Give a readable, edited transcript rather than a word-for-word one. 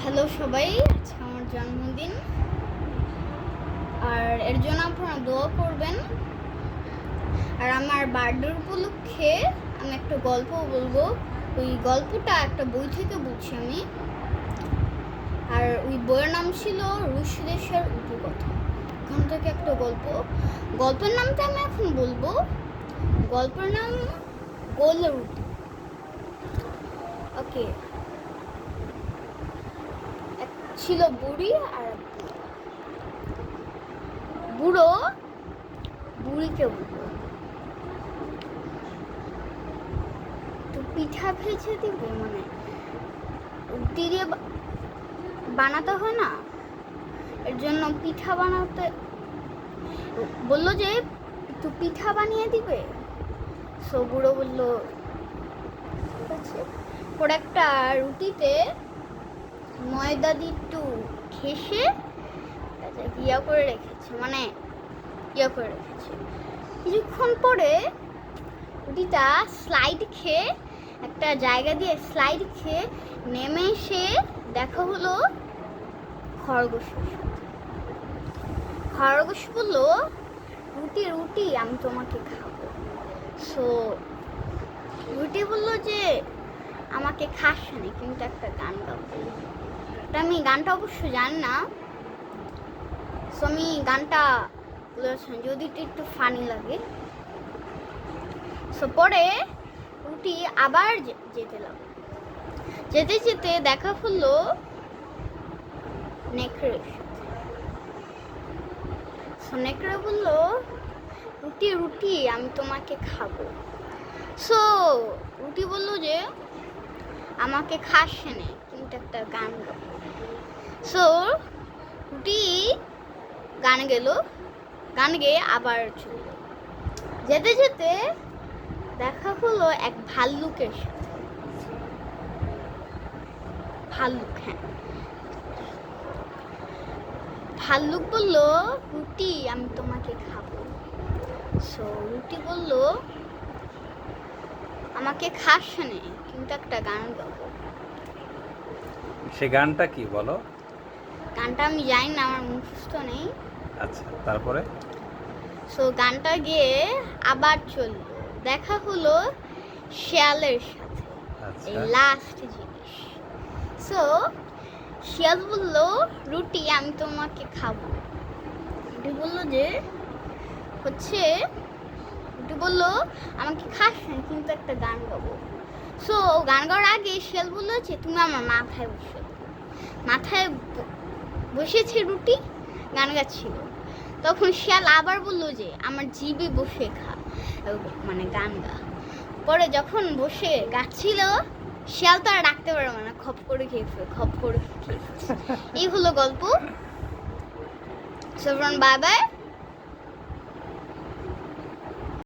Hello সবাই, আজকে আমার জন্মদিন। আর এর জন্য আপনারা দোয়া করবেন। আর আমার বার্থডে উপলক্ষে আমি একটা গল্প বলবো। ওই গল্পটা একটা বই থেকে বলছি আমি। আর ওই বইয়ের নাম ছিল রুশ দেশের উপকথা। ওখান থেকে একটা গল্পের নামটা আমি এখন বলবো। গল্পের নাম গোলের রুটি। ওকে, ছিল বুড়ি আর বুড়ো বুড়িকে বলল, তো পিঠা ভেজে দিবে, মানে রুটি দিয়ে বানাতে হয় না, এর জন্য পিঠা বানাতে বললো যে একটু পিঠা বানিয়ে দিবে। সো বুড়ো বললো ঠিক আছে। ওর একটা রুটিতে ময়দা দিয়ে একটু ঘেঁষে ইয়া করে রেখেছে, কিছুক্ষণ পরে রুটিটা স্লাইড খেয়ে একটা জায়গা দিয়ে স্লাইড খেয়ে নেমে এসে দেখা হলো খরগোশ বললো, রুটি রুটি আমি তোমাকে খাবো। সো রুটি বললো যে আমাকে খাস না, কিন্তু একটা গান গাবো। আমি গানটা অবশ্য জানি না, সো আমি গানটা বলেছেন যদি একটু ফানি লাগে। সো পরে রুটি আবার যেতে লাগলো, যেতে যেতে দেখা হলো নেকড়ের সাথে। সো নেকড়ে বললো, রুটি রুটি আমি তোমাকে খাবো। সো রুটি বললো যে আমাকে খাস না, কিন্তু একটা গান গাবো। সো রুটি গান গেয়ে আবার চলল। যেতে যেতে দেখা হলো এক ভাল্লুকের সাথে। ভাল্লুক বলল, রুটি আমি তোমাকে খাবো। সো রুটি বলল, আমাকে খাস না, কিন্তু একটা গান গাবো। সে গানটা কি বলো? গানটা আমি জানি না, আমার মুখস্থ নেই। আচ্ছা, তারপরে সো গানটা গিয়ে আবার চললো, দেখা হলো শিয়ালের সাথে। এই লাস্ট জিনিস। সো শিয়াল বলল, রুটি আমি তোমাকে খাবো। রুটি বললো আমাকে খাস না, কিন্তু একটা গান গাবো। সো গান গাওয়ার আগে শিয়াল বললো যে তুমি আমার মাথায় বসেছে রুটি, গান গাচ্ছিল। তখন শিয়াল আবার বললো যে আমার জিভে বসে মানে গান গা। পরে যখন বসে গাচ্ছিল, শিয়াল তো আর রাখতে পারবে না, খপ করে খেয়ে এই হলো গল্প। So bye bye.